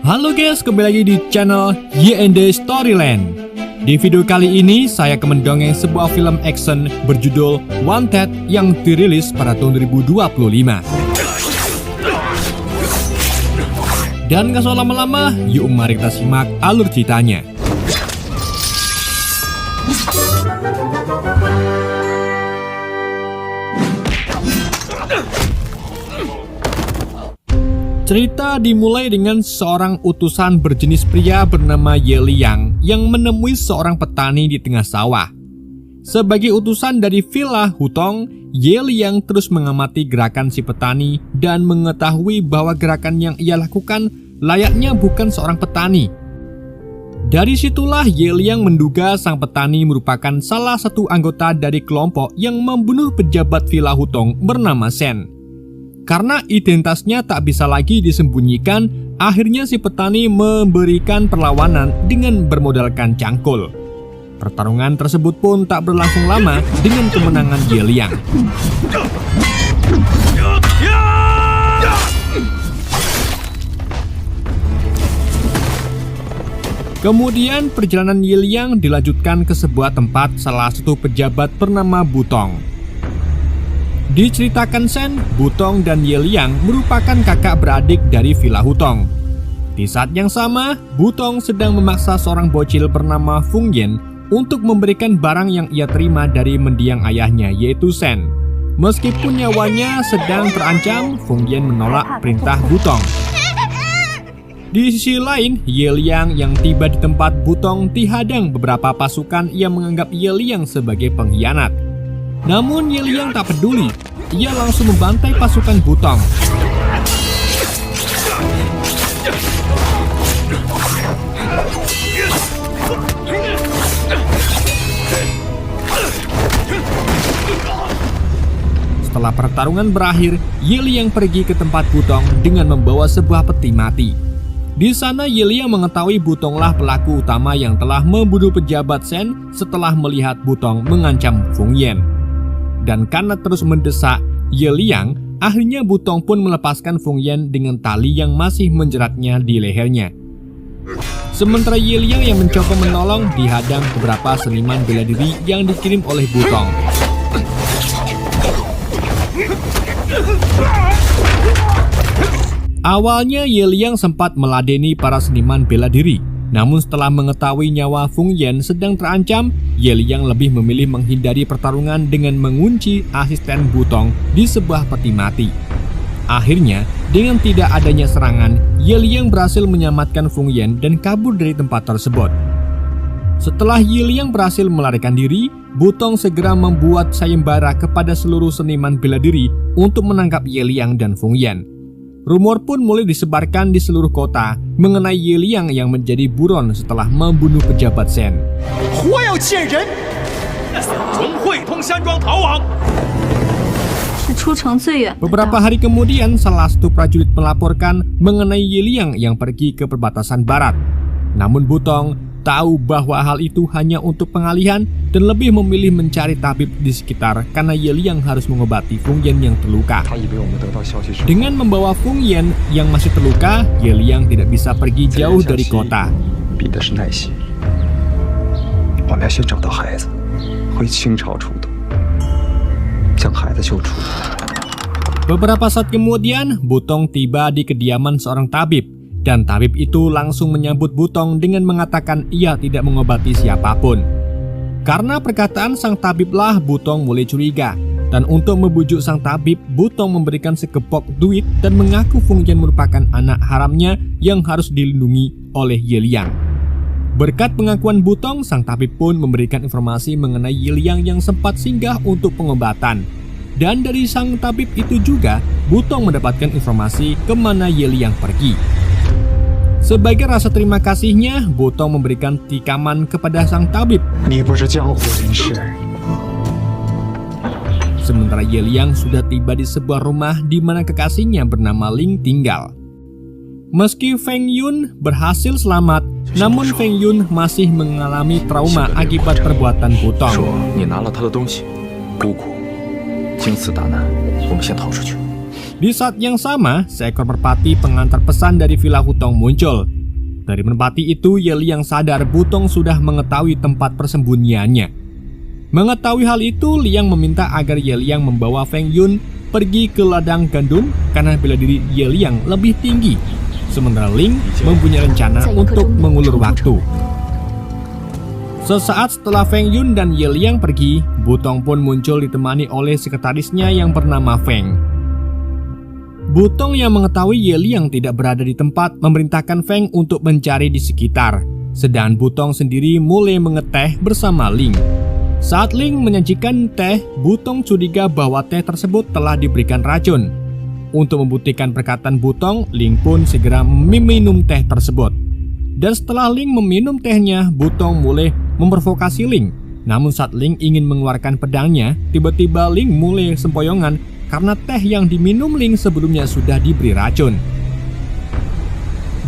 Halo guys, kembali lagi di channel YND Storyland. Di video kali ini saya akan mendongeng sebuah film action berjudul Wanted yang dirilis pada tahun 2025. Dan gak usah lama-lama, yuk mari kita simak alur ceritanya. Cerita dimulai dengan seorang utusan berjenis pria bernama Ye Liang yang menemui seorang petani di tengah sawah. Sebagai utusan dari Villa Hutong, Ye Liang terus mengamati gerakan si petani dan mengetahui bahwa gerakan yang ia lakukan layaknya bukan seorang petani. Dari situlah Ye Liang menduga sang petani merupakan salah satu anggota dari kelompok yang membunuh pejabat Villa Hutong bernama Shen. Karena identitasnya tak bisa lagi disembunyikan, akhirnya si petani memberikan perlawanan dengan bermodalkan cangkul. Pertarungan tersebut pun tak berlangsung lama dengan kemenangan Ye Liang. Kemudian perjalanan Ye Liang dilanjutkan ke sebuah tempat salah satu pejabat bernama Butong. Diceritakan Shen, Butong dan Ye Liang merupakan kakak beradik dari Villa Hutong. Di saat yang sama, Butong sedang memaksa seorang bocil bernama Feng Yan untuk memberikan barang yang ia terima dari mendiang ayahnya, yaitu Shen. Meskipun nyawanya sedang terancam, Feng Yan menolak perintah Butong. Di sisi lain, Ye Liang yang tiba di tempat Butong dihadang beberapa pasukan yang menganggap Ye Liang sebagai pengkhianat. Namun Ye Liang tak peduli, ia langsung membantai pasukan Butong. Setelah pertarungan berakhir, Ye Liang pergi ke tempat Butong dengan membawa sebuah peti mati. Di sana Ye Liang mengetahui Butonglah pelaku utama yang telah membunuh pejabat Shen setelah melihat Butong mengancam Feng Yan. Dan karena terus mendesak Ye Liang, akhirnya Butong pun melepaskan Feng Yan dengan tali yang masih menjeratnya di lehernya. Sementara Ye Liang yang mencoba menolong dihadang beberapa seniman bela diri yang dikirim oleh Butong. Awalnya Ye Liang sempat meladeni para seniman bela diri. Namun setelah mengetahui nyawa Feng Yan sedang terancam, Ye Liang lebih memilih menghindari pertarungan dengan mengunci asisten Butong di sebuah peti mati. Akhirnya, dengan tidak adanya serangan, Ye Liang berhasil menyelamatkan Feng Yan dan kabur dari tempat tersebut. Setelah Ye Liang berhasil melarikan diri, Butong segera membuat sayembara kepada seluruh seniman bela diri untuk menangkap Ye Liang dan Feng Yan. Rumor pun mulai disebarkan di seluruh kota mengenai Ye Liang yang menjadi buron setelah membunuh pejabat Shen. Beberapa hari kemudian, salah satu prajurit melaporkan mengenai Ye Liang yang pergi ke perbatasan barat. Namun Butong tahu bahwa hal itu hanya untuk pengalihan dan lebih memilih mencari tabib di sekitar karena Ye Liang harus mengobati Feng Yan yang terluka. Dengan membawa Feng Yan yang masih terluka, Ye Liang tidak bisa pergi jauh dari kota. Beberapa saat kemudian, Butong tiba di kediaman seorang tabib. Dan tabib itu langsung menyambut Butong dengan mengatakan ia tidak mengobati siapapun. Karena perkataan sang tabiblah Butong mulai curiga. Dan untuk membujuk sang tabib, Butong memberikan sekepok duit dan mengaku Feng Yan merupakan anak haramnya yang harus dilindungi oleh Ye Liang. Berkat pengakuan Butong, sang tabib pun memberikan informasi mengenai Ye Liang yang sempat singgah untuk pengobatan. Dan dari sang tabib itu juga, Butong mendapatkan informasi kemana Ye Liang pergi. Sebagai rasa terima kasihnya, Butong memberikan tikaman kepada sang tabib. Sementara Ye Liang sudah tiba di sebuah rumah di mana kekasihnya bernama Ling tinggal. Meski Feng Yun berhasil selamat, namun Feng Yun masih mengalami trauma akibat perbuatan Butong. Di saat yang sama, seekor merpati pengantar pesan dari Villa Hutong muncul. Dari merpati itu, Ye Liang sadar Butong sudah mengetahui tempat persembunyiannya. Mengetahui hal itu, Liang meminta agar Ye Liang membawa Feng Yun pergi ke ladang gandum karena bela diri Ye Liang lebih tinggi. Sementara Ling mempunyai rencana untuk mengulur waktu. Sesaat setelah Feng Yun dan Ye Liang pergi, Butong pun muncul ditemani oleh sekretarisnya yang bernama Feng. Butong yang mengetahui Ye Liang tidak berada di tempat memerintahkan Feng untuk mencari di sekitar. Sedangkan Butong sendiri mulai mengeteh bersama Ling. Saat Ling menyajikan teh, Butong curiga bahwa teh tersebut telah diberikan racun. Untuk membuktikan perkataan Butong, Ling pun segera meminum teh tersebut. Dan setelah Ling meminum tehnya, Butong mulai memprovokasi Ling. Namun saat Ling ingin mengeluarkan pedangnya, tiba-tiba Ling mulai sempoyongan karena teh yang diminum Ling sebelumnya sudah diberi racun.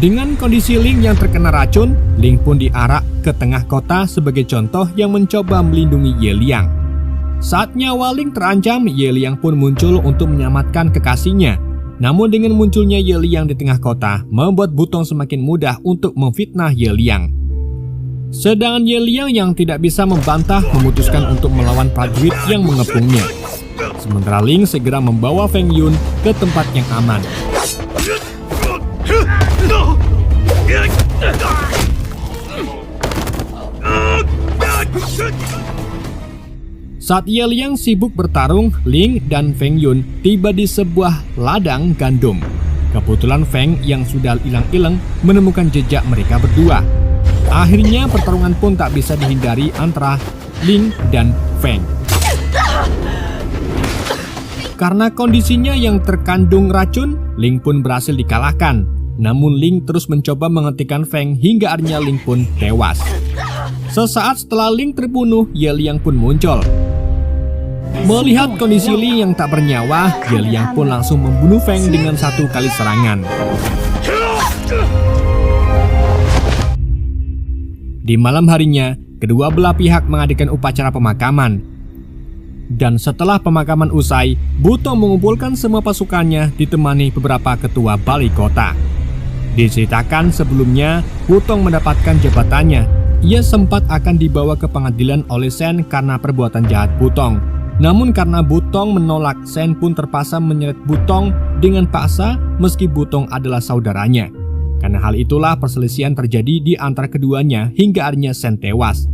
Dengan kondisi Ling yang terkena racun, Ling pun diarak ke tengah kota sebagai contoh yang mencoba melindungi Ye Liang. Saat nyawa Ling terancam, Ye Liang pun muncul untuk menyelamatkan kekasihnya. Namun dengan munculnya Ye Liang di tengah kota, membuat Butong semakin mudah untuk memfitnah Ye Liang. Sedangkan Ye Liang yang tidak bisa membantah memutuskan untuk melawan prajurit yang mengepungnya. Sementara Ling segera membawa Feng Yun ke tempat yang aman. Saat Ye Liang sibuk bertarung, Ling dan Feng Yun tiba di sebuah ladang gandum. Kebetulan Feng yang sudah hilang-hilang menemukan jejak mereka berdua. Akhirnya pertarungan pun tak bisa dihindari antara Ling dan Feng. Karena kondisinya yang terkandung racun, Ling pun berhasil dikalahkan. Namun Ling terus mencoba menghentikan Feng hingga akhirnya Ling pun tewas. Sesaat setelah Ling terbunuh, Ye Liang pun muncul. Melihat kondisi Ling yang tak bernyawa, Ye Liang pun langsung membunuh Feng dengan satu kali serangan. Di malam harinya, kedua belah pihak mengadakan upacara pemakaman. Dan setelah pemakaman usai, Butong mengumpulkan semua pasukannya ditemani beberapa ketua balai kota. Diceritakan sebelumnya, Butong mendapatkan jabatannya. Ia sempat akan dibawa ke pengadilan oleh Sen karena perbuatan jahat Butong. Namun karena Butong menolak, Sen pun terpaksa menyeret Butong dengan paksa meski Butong adalah saudaranya. Karena hal itulah perselisihan terjadi di antara keduanya hingga akhirnya Sen tewas.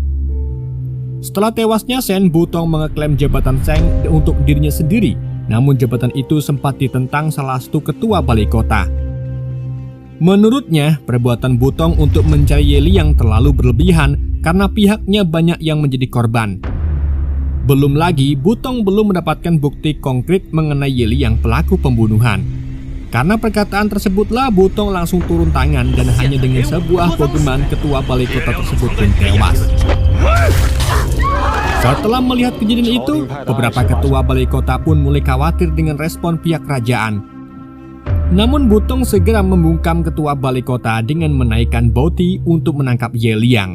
Setelah tewasnya Sen, Butong mengeklaim jabatan Sen untuk dirinya sendiri. Namun jabatan itu sempat ditentang salah satu ketua balai kota. Menurutnya, perbuatan Butong untuk mencari Ye Liang terlalu berlebihan karena pihaknya banyak yang menjadi korban. Belum lagi, Butong belum mendapatkan bukti konkret mengenai Ye Liang pelaku pembunuhan. Karena perkataan tersebutlah Butong langsung turun tangan dan hanya dengan sebuah bogeman ketua balai kota tersebut pun tewas. Setelah melihat kejadian itu, beberapa ketua balai kota pun mulai khawatir dengan respon pihak kerajaan. Namun Butong segera membungkam ketua balai kota dengan menaikkan bounty untuk menangkap Ye Liang.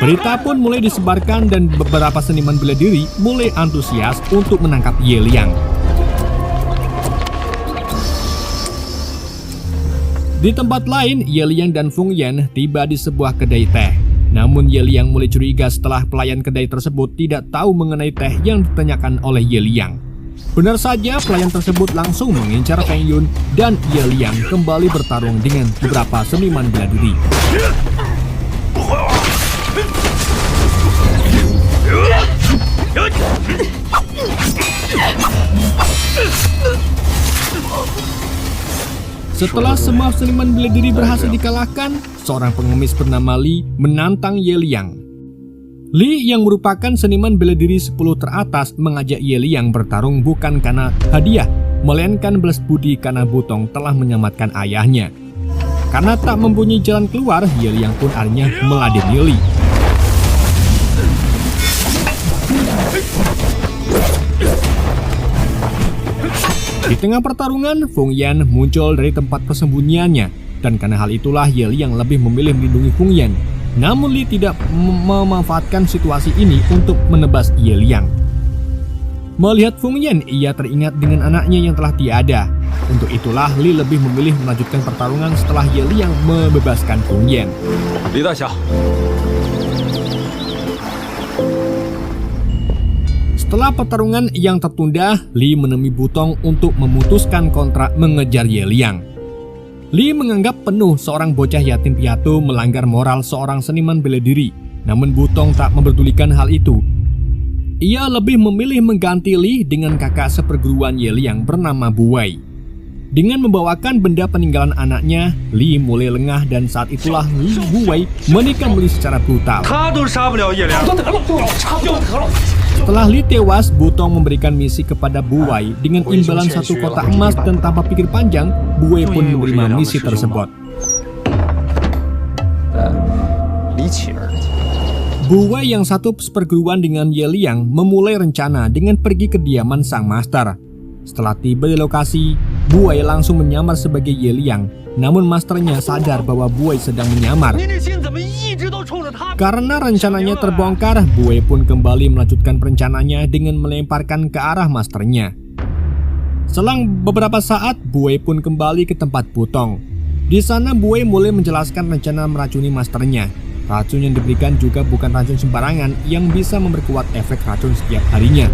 Berita pun mulai disebarkan dan beberapa seniman bela diri mulai antusias untuk menangkap Ye Liang. Di tempat lain, Ye Liang dan Feng Yun tiba di sebuah kedai teh. Namun Ye Liang mulai curiga setelah pelayan kedai tersebut tidak tahu mengenai teh yang ditanyakan oleh Ye Liang. Benar saja, pelayan tersebut langsung mengincar Feng Yun dan Ye Liang kembali bertarung dengan beberapa seniman bela diri. Setelah semua seniman bela diri berhasil dikalahkan, seorang pengemis bernama Li menantang Ye Liang. Li yang merupakan seniman bela diri 10 teratas mengajak Ye Liang bertarung bukan karena hadiah, melainkan belas budi karena Butong telah menyelamatkan ayahnya. Karena tak mempunyai jalan keluar, Ye Liang pun akhirnya meladeni Li. Di tengah pertarungan, Feng Yun muncul dari tempat persembunyiannya, dan karena hal itulah Ye Liang lebih memilih melindungi Feng Yun. Namun Li tidak memanfaatkan situasi ini untuk menebas Ye Liang. Melihat Fung Yan, ia teringat dengan anaknya yang telah tiada. Untuk itulah Li lebih memilih melanjutkan pertarungan setelah Ye Liang membebaskan Fung Yan. Li Daxiang. Setelah pertarungan yang tertunda, Li menemui Butong untuk memutuskan kontrak mengejar Ye Liang. Li menganggap penuh seorang bocah yatim piatu melanggar moral seorang seniman bela diri. Namun Butong tak memperdulikan hal itu. Ia lebih memilih mengganti Li dengan kakak seperguruan Ye Liang bernama Bu Wei. Dengan membawakan benda peninggalan anaknya, Li mulai lengah dan saat itulah Bu Wei menikam Li secara brutal. Setelah Li tewas, Butong memberikan misi kepada Bu Wei dengan imbalan 1 kotak emas dan tanpa pikir panjang, Bu Wei pun menerima misi tersebut. Bu Wei yang satu seperguruan dengan Ye Liang memulai rencana dengan pergi ke kediaman sang master. Setelah tiba di lokasi, Bu Wei langsung menyamar sebagai Ye Liang. Namun masternya sadar bahwa Bu Wei sedang menyamar. Karena rencananya terbongkar, Bu Wei pun kembali melanjutkan perencanaannya dengan melemparkan ke arah masternya. Selang beberapa saat, Bu Wei pun kembali ke tempat Butong. Di sana Bu Wei mulai menjelaskan rencana meracuni masternya. Racun yang diberikan juga bukan racun sembarangan yang bisa memperkuat efek racun setiap harinya.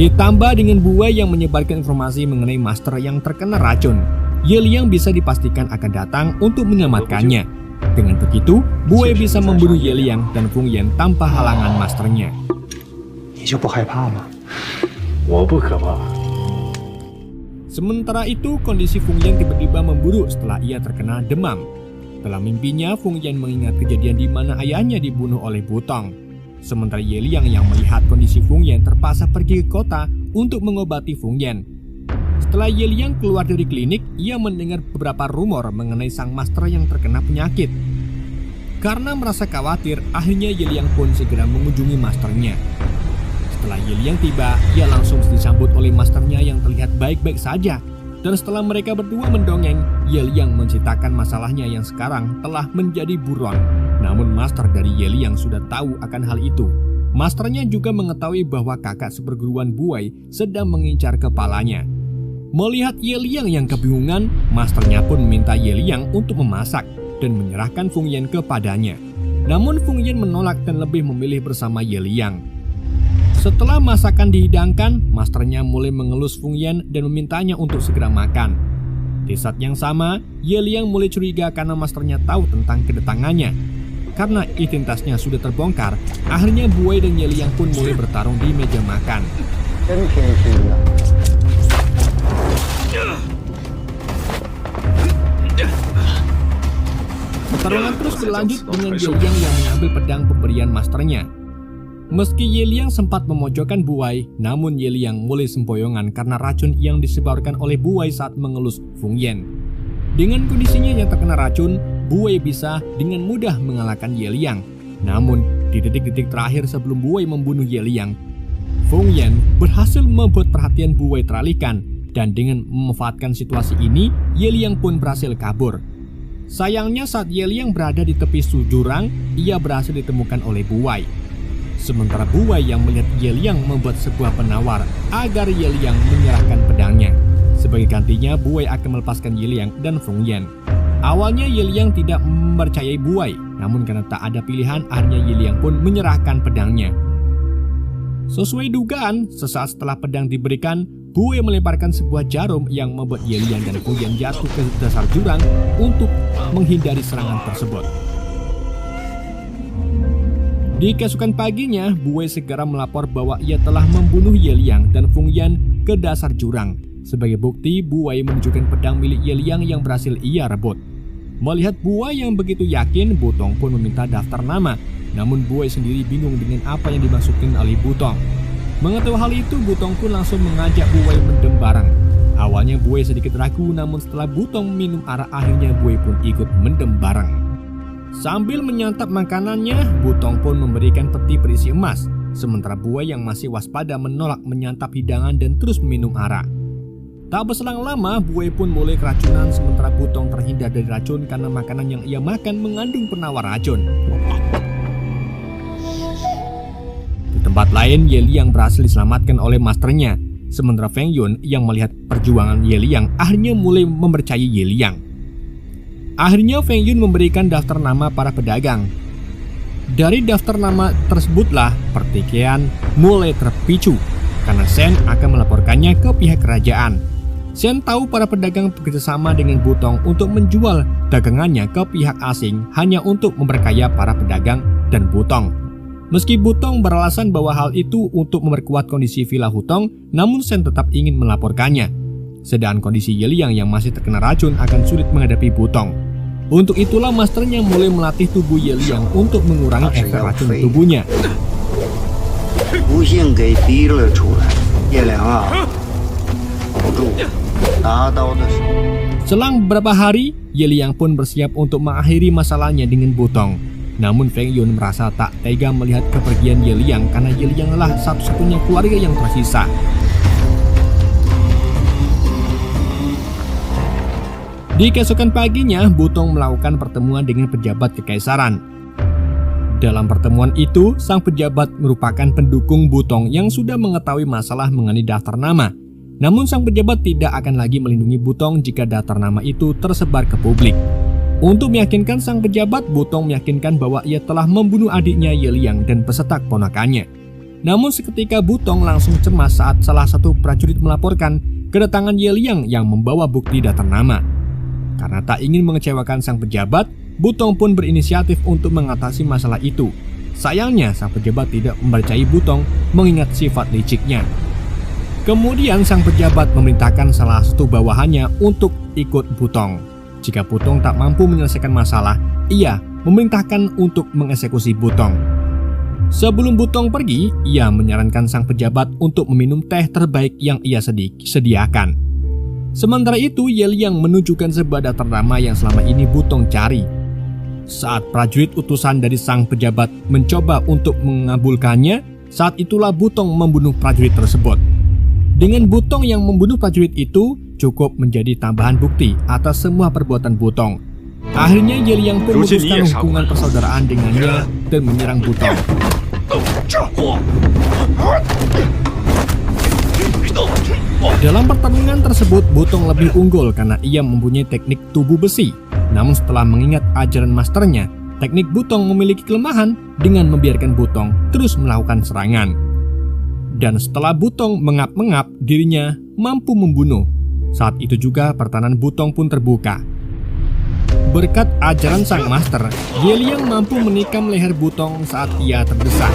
Ditambah dengan Bu Wei yang menyebarkan informasi mengenai master yang terkena racun, Ye Liang bisa dipastikan akan datang untuk menyelamatkannya. Dengan begitu, Bu Wei bisa membunuh Ye Liang dan Fung Yan tanpa halangan masternya. Sementara itu, kondisi Fung Yan tiba-tiba memburuk setelah ia terkena demam. Dalam mimpinya, Fung Yan mengingat kejadian di mana ayahnya dibunuh oleh Butong. Sementara Ye Liang yang melihat kondisi Fung Yan terpaksa pergi ke kota untuk mengobati Fung Yan. Setelah Ye Liang keluar dari klinik, ia mendengar beberapa rumor mengenai sang master yang terkena penyakit. Karena merasa khawatir, akhirnya Ye Liang pun segera mengunjungi masternya. Setelah Ye Liang tiba, ia langsung disambut oleh masternya yang terlihat baik-baik saja. Dan setelah mereka berdua mendongeng, Ye Liang menceritakan masalahnya yang sekarang telah menjadi buron. Namun master dari Ye Liang sudah tahu akan hal itu. Masternya juga mengetahui bahwa kakak seperguruan Bu Wei sedang mengincar kepalanya. Melihat Ye Liang yang kebingungan, masternya pun meminta Ye Liang untuk memasak dan menyerahkan Fung Yan kepadanya. Namun Fung Yan menolak dan lebih memilih bersama Ye Liang. Setelah masakan dihidangkan, masternya mulai mengelus Fung Yan dan memintanya untuk segera makan. Di saat yang sama, Ye Liang mulai curiga karena masternya tahu tentang kedatangannya. Karena identitasnya sudah terbongkar, akhirnya Bu Wei dan Ye Liang pun mulai bertarung di meja makan. Pertarungan terus berlanjut dengan Ye Liang yang mengambil pedang pemberian masternya. Meski Ye Liang sempat memojokkan Bu Wei, namun Ye Liang mulai sempoyongan karena racun yang disebarkan oleh Bu Wei saat mengelus Fung Yan. Dengan kondisinya yang terkena racun, Bu Wei bisa dengan mudah mengalahkan Ye Liang. Namun, di detik-detik terakhir sebelum Bu Wei membunuh Ye Liang, Fung Yan berhasil membuat perhatian Bu Wei teralihkan, dan dengan memanfaatkan situasi ini, Ye Liang pun berhasil kabur. Sayangnya saat Ye Liang berada di tepi jurang, ia berhasil ditemukan oleh Bu Wei. Sementara Bu Wei yang melihat Ye Liang membuat sebuah penawar agar Ye Liang menyerahkan pedangnya. Sebagai gantinya, Bu Wei akan melepaskan Ye Liang dan Fung Yan. Awalnya Ye Liang tidak mempercayai Bu Wei, namun karena tak ada pilihan, akhirnya Ye Liang pun menyerahkan pedangnya. Sesuai dugaan, sesaat setelah pedang diberikan, Bu Wei melemparkan sebuah jarum yang membuat Ye Liang dan Fung Yan jatuh ke dasar jurang untuk menghindari serangan tersebut. Di keesokan paginya, Bu Wei segera melapor bahwa ia telah membunuh Ye Liang dan Fung Yan ke dasar jurang. Sebagai bukti, Bu Wei menunjukkan pedang milik Ye Liang yang berhasil ia rebut. Melihat Bu Wei yang begitu yakin, Butong pun meminta daftar nama. Namun Bu Wei sendiri bingung dengan apa yang dimaksudkan oleh Butong. Mengetahui hal itu, Butong pun langsung mengajak Bu Wei mendem bareng. Awalnya Bu Wei sedikit ragu, namun setelah Butong minum arak, akhirnya Bu Wei pun ikut mendem bareng. Sambil menyantap makanannya, Butong pun memberikan peti berisi emas. Sementara Bu Wei yang masih waspada menolak menyantap hidangan dan terus minum arak. Tak berselang lama, Bu Wei pun mulai keracunan, sementara Butong terhindar dari racun karena makanan yang ia makan mengandung penawar racun. Di tempat tempat lain, Ye Liang berhasil diselamatkan oleh masternya, sementara Feng Yun yang melihat perjuangan Ye Liang akhirnya mulai mempercayai Ye Liang. Akhirnya Feng Yun memberikan daftar nama para pedagang. Dari daftar nama tersebutlah pertikaian mulai terpicu, karena Shen akan melaporkannya ke pihak kerajaan. Shen tahu para pedagang bekerjasama dengan Butong untuk menjual dagangannya ke pihak asing hanya untuk memperkaya para pedagang dan Butong. Meski Butong beralasan bahwa hal itu untuk memperkuat kondisi Villa Hutong, namun Shen tetap ingin melaporkannya. Sedangkan kondisi Ye Liang yang masih terkena racun akan sulit menghadapi Butong. Untuk itulah masternya mulai melatih tubuh Ye Liang untuk mengurangi efek racun di tubuhnya. Selang beberapa hari, Ye Liang pun bersiap untuk mengakhiri masalahnya dengan Butong. Namun Feng Yun merasa tak tega melihat kepergian Ye Liang karena Ye Liang adalah satu-satunya keluarga yang tersisa. Di keesokan paginya, Butong melakukan pertemuan dengan pejabat kekaisaran. Dalam pertemuan itu, sang pejabat merupakan pendukung Butong yang sudah mengetahui masalah mengenai daftar nama. Namun sang pejabat tidak akan lagi melindungi Butong jika daftar nama itu tersebar ke publik. Untuk meyakinkan sang pejabat, Butong meyakinkan bahwa ia telah membunuh adiknya Ye Liang dan beserta keponakannya. Namun seketika Butong langsung cemas saat salah satu prajurit melaporkan kedatangan Ye Liang yang membawa bukti daftar nama. Karena tak ingin mengecewakan sang pejabat, Butong pun berinisiatif untuk mengatasi masalah itu. Sayangnya sang pejabat tidak mempercayai Butong mengingat sifat liciknya. Kemudian sang pejabat memerintahkan salah satu bawahannya untuk ikut Butong. Jika Butong tak mampu menyelesaikan masalah, ia memerintahkan untuk mengeksekusi Butong. Sebelum Butong pergi, ia menyarankan sang pejabat untuk meminum teh terbaik yang ia sediakan. Sementara itu, Ye Liang menunjukkan sebuah daftar nama yang selama ini Butong cari. Saat prajurit utusan dari sang pejabat mencoba untuk mengabulkannya, saat itulah Butong membunuh prajurit tersebut. Dengan Butong yang membunuh prajurit itu, cukup menjadi tambahan bukti atas semua perbuatan Butong. Akhirnya Ye Liang pun memutuskan hubungan persaudaraan dengannya dan menyerang Butong. Dalam pertarungan tersebut, Butong lebih unggul karena ia mempunyai teknik tubuh besi. Namun setelah mengingat ajaran masternya, teknik Butong memiliki kelemahan dengan membiarkan Butong terus melakukan serangan. Dan setelah Butong mengap-ngap, dirinya mampu membunuh. Saat itu juga pertahanan Butong pun terbuka. Berkat ajaran sang master, Ye Liang mampu menikam leher Butong saat ia terdesak.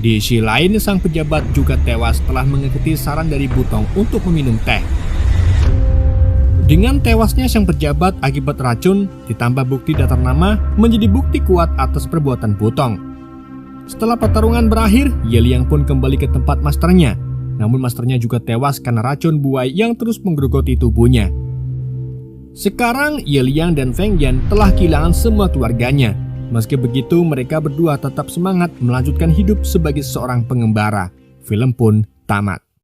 Di sisi lain, sang pejabat juga tewas setelah mengikuti saran dari Butong untuk meminum teh. Dengan tewasnya sang pejabat akibat racun, ditambah bukti daftar nama menjadi bukti kuat atas perbuatan Butong. Setelah pertarungan berakhir, Ye Liang pun kembali ke tempat masternya. Namun masternya juga tewas karena racun buai yang terus menggerogoti tubuhnya. Sekarang Ye Liang dan Feng Yan telah kehilangan semua keluarganya. Meski begitu, mereka berdua tetap semangat melanjutkan hidup sebagai seorang pengembara. Film pun tamat.